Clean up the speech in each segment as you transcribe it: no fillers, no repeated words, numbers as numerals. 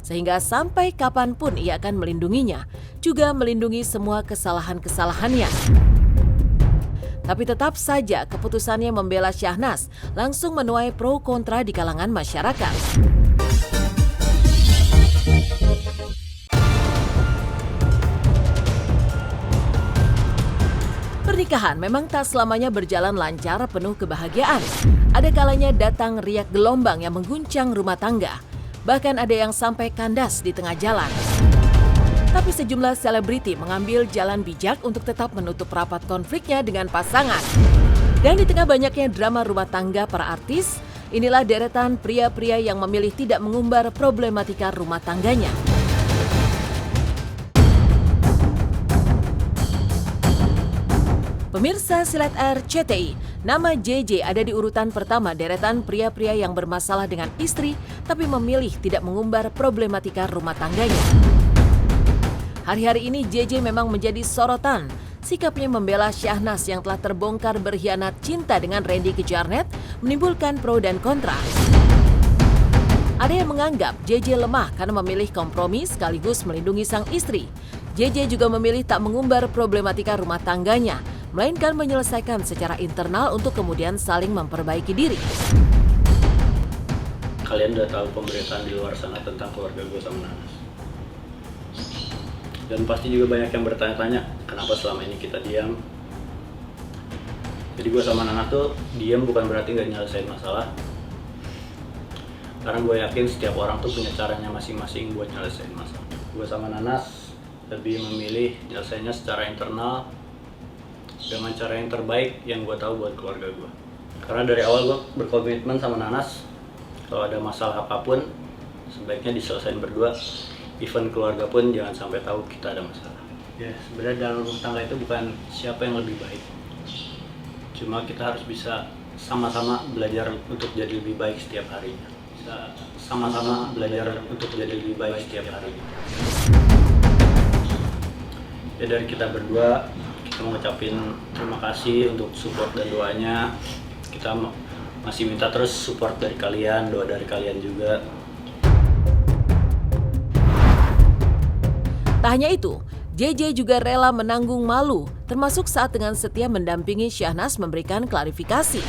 sehingga sampai kapanpun ia akan melindunginya, juga melindungi semua kesalahan-kesalahannya. Tapi tetap saja keputusannya membela Syahnas langsung menuai pro kontra di kalangan masyarakat. Pernikahan memang tak selamanya berjalan lancar penuh kebahagiaan. Ada kalanya datang riak gelombang yang mengguncang rumah tangga. Bahkan ada yang sampai kandas di tengah jalan. Tapi sejumlah selebriti mengambil jalan bijak untuk tetap menutup rapat konfliknya dengan pasangan. Dan di tengah banyaknya drama rumah tangga para artis, inilah deretan pria-pria yang memilih tidak mengumbar problematika rumah tangganya. Pemirsa Silat RCTI, nama JJ ada di urutan pertama deretan pria-pria yang bermasalah dengan istri tapi memilih tidak mengumbar problematika rumah tangganya. Hari-hari ini JJ memang menjadi sorotan. Sikapnya membela Syahnas yang telah terbongkar berkhianat cinta dengan Randy Kejarnet menimbulkan pro dan kontra. Ada yang menganggap JJ lemah karena memilih kompromi sekaligus melindungi sang istri. JJ juga memilih tak mengumbar problematika rumah tangganya, melainkan menyelesaikan secara internal untuk kemudian saling memperbaiki diri. Kalian udah tahu pemberitaan di luar sana tentang keluarga gue sama Nanas. Dan pasti juga banyak yang bertanya-tanya, kenapa selama ini kita diam. Jadi gue sama Nanas tuh diam bukan berarti gak nyelesain masalah. Karena gue yakin setiap orang tuh punya caranya masing-masing buat nyelesain masalah. Gue sama Nanas lebih memilih nyelesainnya secara internal dengan cara yang terbaik yang gue tahu buat keluarga gue. Karena dari awal gue berkomitmen sama Nanas, kalau ada masalah apapun sebaiknya diselesain berdua. Even keluarga pun jangan sampai tahu kita ada masalah. Ya sebenarnya dalam rumah tangga itu bukan siapa yang lebih baik, cuma kita harus bisa sama-sama belajar untuk jadi lebih baik setiap harinya. Bisa sama-sama belajar untuk jadi lebih baik setiap harinya. Ya dari kita berdua, kita mau ngucapin terima kasih untuk support dan doanya. Kita masih minta terus support dari kalian, doa dari kalian juga. Tak hanya itu, JJ juga rela menanggung malu, termasuk saat dengan setia mendampingi Syahnas memberikan klarifikasi.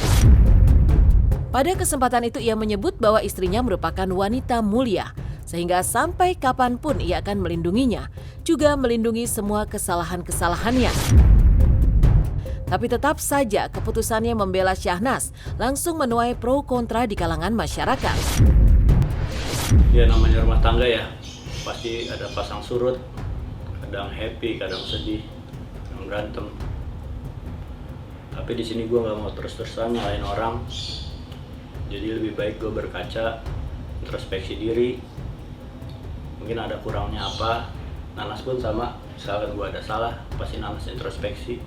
Pada kesempatan itu ia menyebut bahwa istrinya merupakan wanita mulia, sehingga sampai kapanpun ia akan melindunginya, juga melindungi semua kesalahan-kesalahannya. Tapi tetap saja keputusannya membela Syahnas langsung menuai pro kontra di kalangan masyarakat. Ya namanya rumah tangga ya, pasti ada pasang surut, kadang happy, kadang sedih, kadang berantem. Tapi di sini gue nggak mau terus-terusan nyalain orang. Jadi lebih baik gue berkaca, introspeksi diri. Mungkin ada kurangnya apa. Nanas pun sama, misalkan gue ada salah, pasti Nanas introspeksi.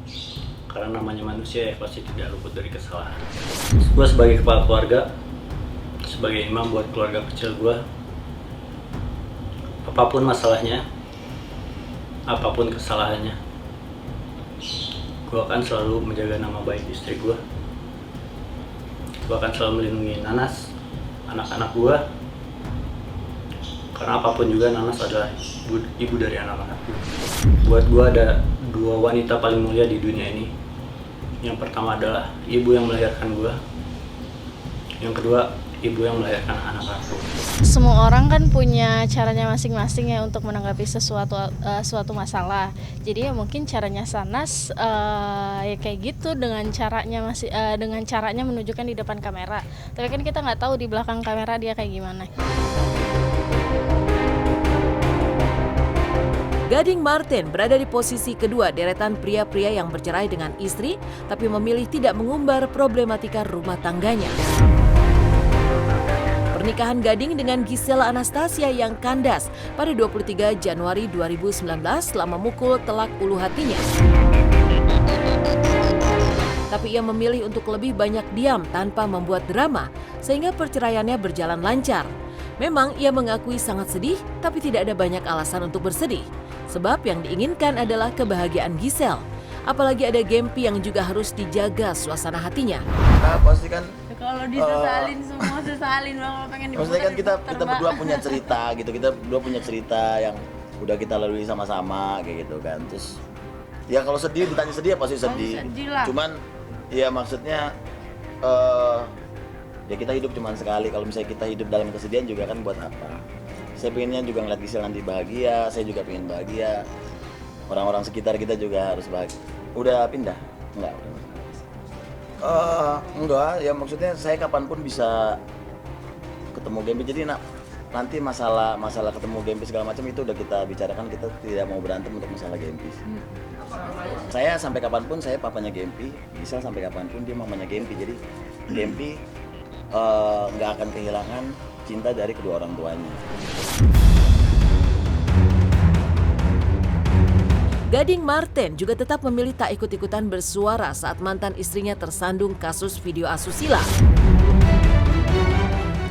Karena namanya manusia ya pasti tidak luput dari kesalahan. Gue sebagai kepala keluarga, sebagai imam buat keluarga kecil gue, apapun masalahnya, apapun kesalahannya, gue akan selalu menjaga nama baik istri gue. Gue akan selalu melindungi Nanas, anak-anak gue. Karena apapun juga Nanas adalah ibu dari anak-anak gue. Buat gue ada dua wanita paling mulia di dunia ini. Yang pertama adalah ibu yang melahirkan gue. Yang kedua, ibu yang melahirkan anak-anakku. Semua orang kan punya caranya masing-masing ya untuk menanggapi suatu masalah. Jadi ya mungkin caranya Syahnas ya kayak gitu dengan caranya menunjukkan di depan kamera. Tapi kan kita nggak tahu di belakang kamera dia kayak gimana. Gading Marten berada di posisi kedua deretan pria-pria yang bercerai dengan istri tapi memilih tidak mengumbar problematika rumah tangganya. Pernikahan Gading dengan Gisela Anastasia yang kandas pada 23 Januari 2019 telah memukul telak ulu hatinya. Tapi ia memilih untuk lebih banyak diam tanpa membuat drama sehingga perceraiannya berjalan lancar. Memang ia mengakui sangat sedih tapi tidak ada banyak alasan untuk bersedih. Sebab yang diinginkan adalah kebahagiaan Giselle. Apalagi ada Gempi yang juga harus dijaga suasana hatinya. Nah, pasti kan Kalau disesalin semua sesalin bang, kalau pengen diputar. Maksudnya kan kita diputar, Mbak. berdua punya cerita gitu, kita berdua punya cerita yang udah kita lalui sama-sama kayak gitu kan. Terus ya kalau sedih, ditanya sedih ya pasti sedih. sedih lah. Cuman ya maksudnya ya kita hidup cuma sekali. Kalau misalnya kita hidup dalam kesedihan juga kan buat apa? Saya pengennya juga ngeliat Gisel nanti bahagia, saya juga pengen bahagia. Orang-orang sekitar kita juga harus bahagia. Udah pindah? Enggak. Enggak, ya maksudnya saya kapanpun bisa ketemu Gempi. Jadi nanti masalah ketemu Gempi segala macam itu udah kita bicarakan, kita tidak mau berantem untuk masalah Gempi. Saya sampai kapanpun saya papanya Gempi, Gisel sampai kapanpun dia mamanya Gempi. Jadi Gempi nggak akan kehilangan cinta dari kedua orang tuanya. Gading Marten juga tetap memilih tak ikut-ikutan bersuara saat mantan istrinya tersandung kasus video asusila.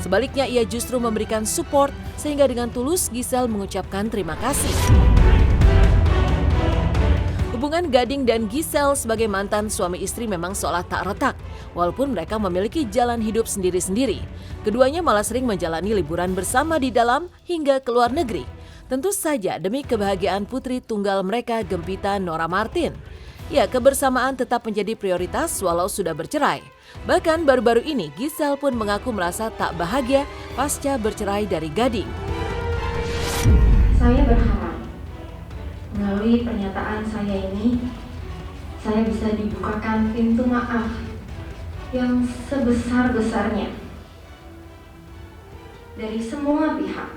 Sebaliknya ia justru memberikan support sehingga dengan tulus Gisel mengucapkan terima kasih. Hubungan Gading dan Gisel sebagai mantan suami istri memang seolah tak retak, walaupun mereka memiliki jalan hidup sendiri-sendiri. Keduanya malah sering menjalani liburan bersama di dalam hingga ke luar negeri. Tentu saja demi kebahagiaan putri tunggal mereka, Gempita Nora Martin. Ya, kebersamaan tetap menjadi prioritas walau sudah bercerai. Bahkan baru-baru ini Gisel pun mengaku merasa tak bahagia pasca bercerai dari Gading. Saya berharap melalui pernyataan saya ini, saya bisa dibukakan pintu maaf yang sebesar-besarnya dari semua pihak,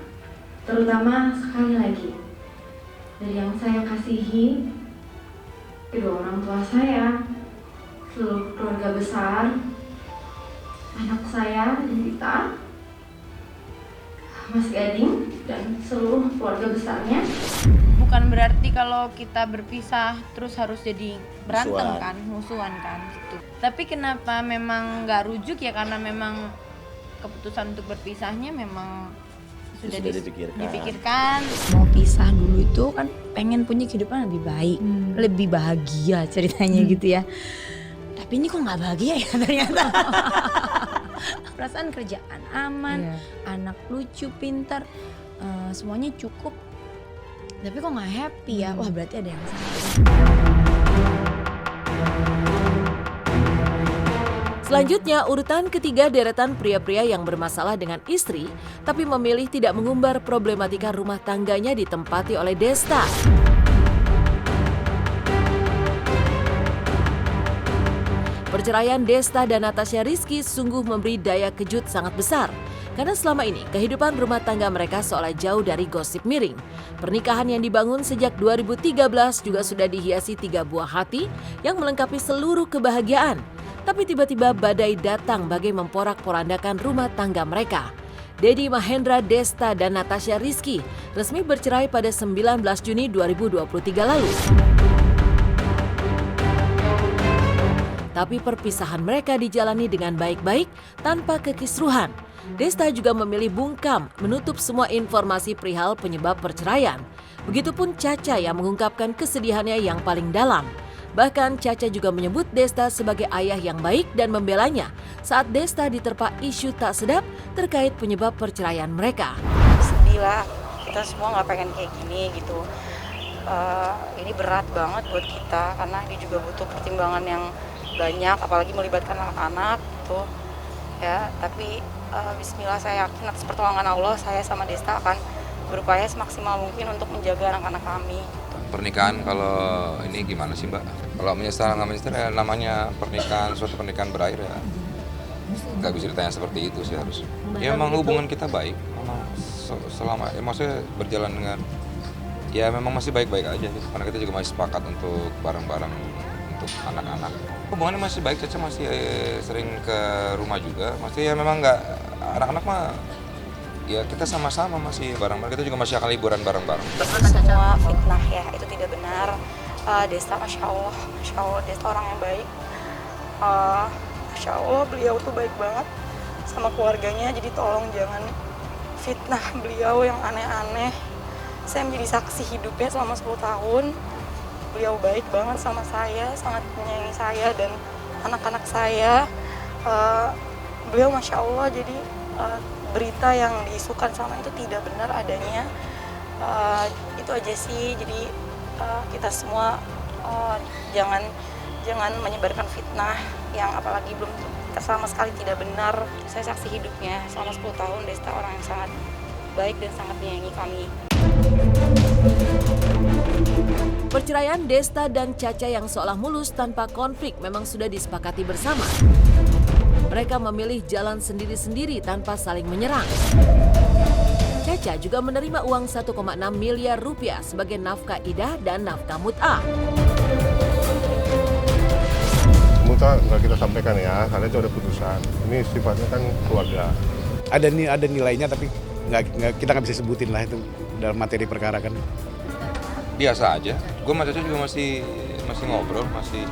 terutama sekali lagi dari yang saya kasihi, kedua orang tua saya, seluruh keluarga besar, anak saya, Gempita, Mas Gading, dan seluruh keluarga besarnya. Bukan berarti kalau kita berpisah terus harus jadi berantem Musuhan. kan, musuhan kan gitu. Tapi kenapa memang nggak rujuk ya, karena memang keputusan untuk berpisahnya memang sudah dipikirkan. Mau pisah dulu itu kan pengen punya kehidupan lebih baik, lebih bahagia ceritanya gitu ya. Tapi ini kok nggak bahagia ya ternyata. Perasaan kerjaan aman, anak lucu, pintar, semuanya cukup. Tapi kok nggak happy ya? Wah berarti ada yang salah. Selanjutnya, urutan ketiga deretan pria-pria yang bermasalah dengan istri, tapi memilih tidak mengumbar problematika rumah tangganya ditempati oleh Desta. Perceraian Desta dan Natasha Rizky sungguh memberi daya kejut sangat besar. Karena selama ini kehidupan rumah tangga mereka seolah jauh dari gosip miring. Pernikahan yang dibangun sejak 2013 juga sudah dihiasi 3 buah hati yang melengkapi seluruh kebahagiaan. Tapi tiba-tiba badai datang bagai memporak-porandakan rumah tangga mereka. Dedi Mahendra, Desta, dan Natasha Rizky resmi bercerai pada 19 Juni 2023 lalu. Tapi perpisahan mereka dijalani dengan baik-baik tanpa kekisruhan. Desta juga memilih bungkam menutup semua informasi perihal penyebab perceraian. Begitupun Caca yang mengungkapkan kesedihannya yang paling dalam. Bahkan Caca juga menyebut Desta sebagai ayah yang baik dan membelanya saat Desta diterpa isu tak sedap terkait penyebab perceraian mereka. Sedih lah, kita semua nggak pengen kayak gini gitu. Ini berat banget buat kita karena ini juga butuh pertimbangan yang banyak, apalagi melibatkan anak-anak tuh ya. Tapi Bismillah, saya yakin atas pertolongan Allah saya sama Desta akan berupaya semaksimal mungkin untuk menjaga anak-anak kami. Pernikahan kalau ini gimana sih Mbak? Kalau menyesal nggak menyesal ya namanya pernikahan, suatu pernikahan berakhir ya nggak bisa ditanya seperti itu sih harus. Ya memang hubungan kita baik, memang selama ya maksudnya berjalan dengan ya memang masih baik-baik aja gitu. Karena kita juga masih sepakat untuk bareng-bareng untuk anak-anak. Hubungannya masih baik, Caca masih sering ke rumah juga. Masih ya memang nggak, anak-anak mah ya kita sama-sama masih bareng-bareng, kita juga masih akan liburan bareng-bareng. Semua fitnah ya, itu tidak benar. Desta Masya Allah, Desta orang yang baik. Masya Allah, beliau tuh baik banget sama keluarganya, jadi tolong jangan fitnah beliau yang aneh-aneh. Saya menjadi saksi hidupnya selama 10 tahun. Beliau baik banget sama saya, sangat menyayangi saya dan anak-anak saya. beliau Masya Allah, jadi berita yang diisukan sama itu tidak benar adanya. Itu aja sih, jadi kita semua jangan menyebarkan fitnah yang apalagi belum sama sekali tidak benar. Saya saksi hidupnya selama 10 tahun Desta orang yang sangat baik dan sangat menyayangi kami. Perceraian Desta dan Caca yang seolah mulus tanpa konflik memang sudah disepakati bersama. Mereka memilih jalan sendiri-sendiri tanpa saling menyerang. Caca juga menerima uang 1,6 miliar rupiah sebagai nafkah idah dan nafkah mut'ah. Mut'ah nggak kita sampaikan ya, karena itu ada putusan. Ini sifatnya kan keluarga. Ada nilainya tapi kita nggak bisa sebutin lah itu dalam materi perkara kan. Biasa aja. Gue sama Caca juga masih ngobrol, masih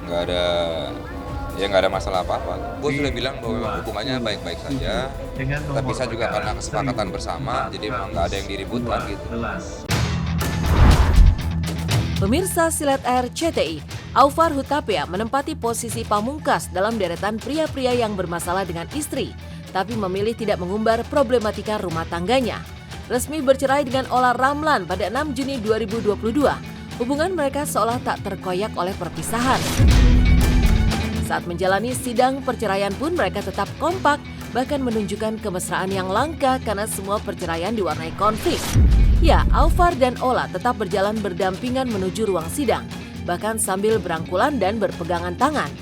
nggak ada masalah apa-apa. Gue sudah bilang bahwa memang hubungannya baik-baik saja. Tapi saya juga karena kesepakatan bersama, jadi memang nggak ada yang diributkan gitu. Pemirsa Silet RCTI, Aufar Hutapea menempati posisi pamungkas dalam deretan pria-pria yang bermasalah dengan istri, tapi memilih tidak mengumbar problematika rumah tangganya. Resmi bercerai dengan Ola Ramlan pada 6 Juni 2022. Hubungan mereka seolah tak terkoyak oleh perpisahan. Saat menjalani sidang perceraian pun mereka tetap kompak, bahkan menunjukkan kemesraan yang langka karena semua perceraian diwarnai konflik. Ya, Aufar dan Ola tetap berjalan berdampingan menuju ruang sidang, bahkan sambil berangkulan dan berpegangan tangan.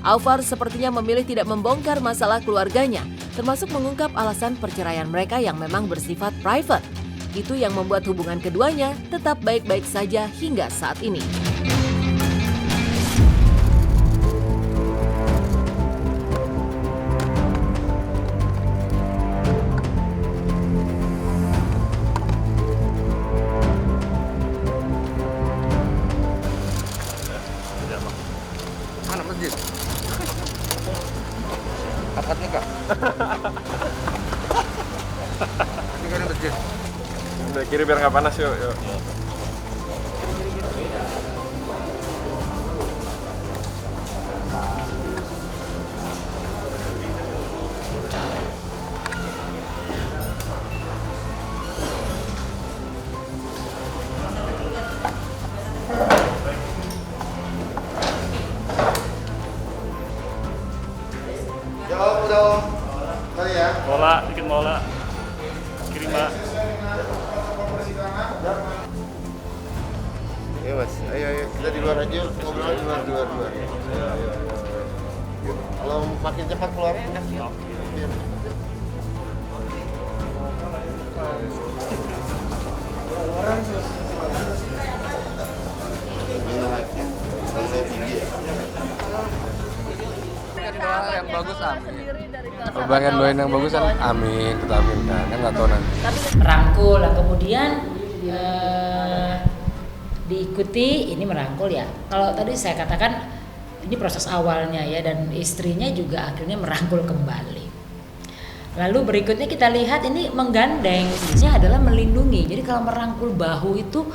Aufar sepertinya memilih tidak membongkar masalah keluarganya, termasuk mengungkap alasan perceraian mereka yang memang bersifat private. Itu yang membuat hubungan keduanya tetap baik-baik saja hingga saat ini. Mana masjid? Akad nikah. Ini kan masjid. Udah kiri biar nggak panas yuk. Jawab dong. Tadi ya. Mola, dikit mola. Kirim Mbak. Ya mas, ayo kita di luar aja, ngobrol di luar. Kalau makin cepat keluar. Yang bagus amin. Pengen doain yang bagus kan amin, kita aminkan kan nggak tahu nanti. Merangkul, lah kemudian diikuti ini merangkul ya. Kalau tadi saya katakan ini proses awalnya ya, dan istrinya juga akhirnya merangkul kembali. Lalu berikutnya kita lihat ini menggandeng, ini adalah melindungi. Jadi kalau merangkul bahu itu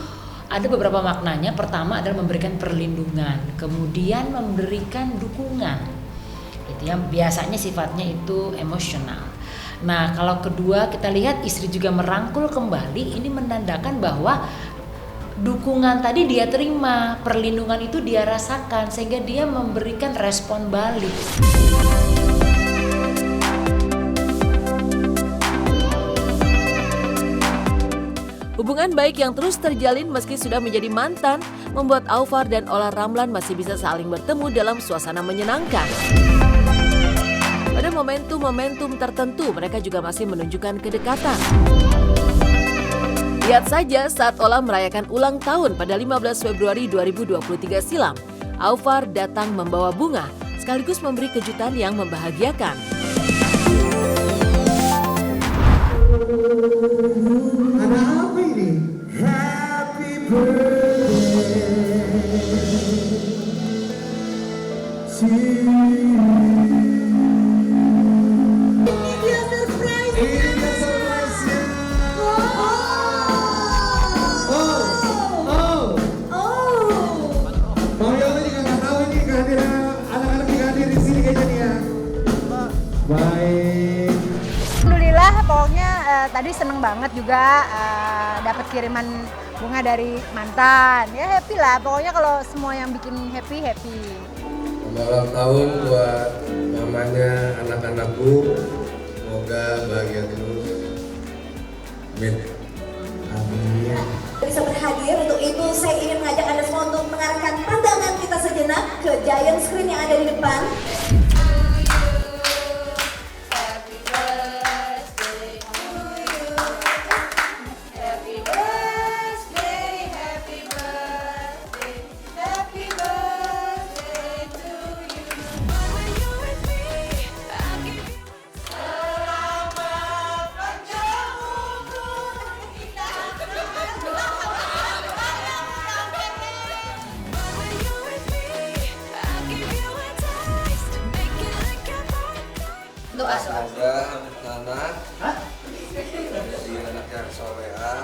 ada beberapa maknanya. Pertama adalah memberikan perlindungan, kemudian memberikan dukungan. Itu yang biasanya sifatnya itu emosional. Nah, kalau kedua kita lihat istri juga merangkul kembali, ini menandakan bahwa dukungan tadi dia terima, perlindungan itu dia rasakan, sehingga dia memberikan respon balik. Hubungan baik yang terus terjalin meski sudah menjadi mantan, membuat Aufar dan Ola Ramlan masih bisa saling bertemu dalam suasana menyenangkan. Pada momentum-momentum tertentu, mereka juga masih menunjukkan kedekatan. Lihat saja saat Ola merayakan ulang tahun pada 15 Februari 2023 silam, Aufar datang membawa bunga, sekaligus memberi kejutan yang membahagiakan. Ada apa ini? Happy tadi seneng banget juga dapat kiriman bunga dari mantan. Ya happy lah, pokoknya kalau semua yang bikin happy. Selamat ulang tahun buat mamanya anak-anakku. Semoga bahagia terus. Amin. Amin. Bisa berhadir, untuk itu saya ingin mengajak Anda semua untuk mengarahkan pandangan kita sejenak ke giant screen yang ada di depan. Semoga anak jadi anak yang soleha,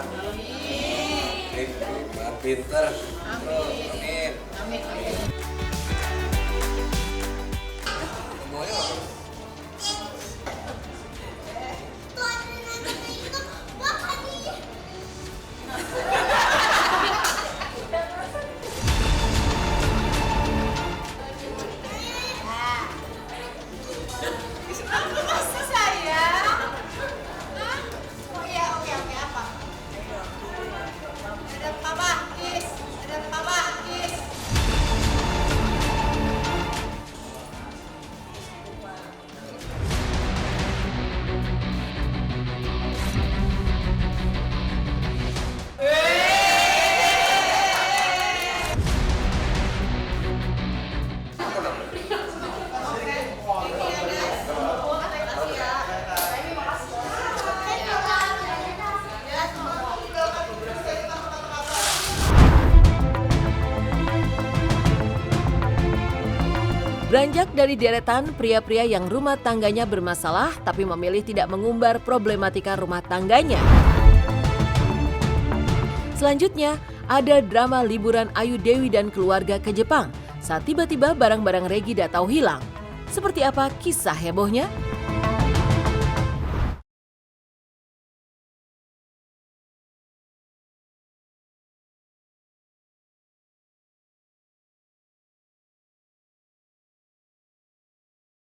pintar, amin. Beranjak dari deretan pria-pria yang rumah tangganya bermasalah tapi memilih tidak mengumbar problematika rumah tangganya. Selanjutnya, ada drama liburan Ayu Dewi dan keluarga ke Jepang saat tiba-tiba barang-barang Regida tahu hilang. Seperti apa kisah hebohnya?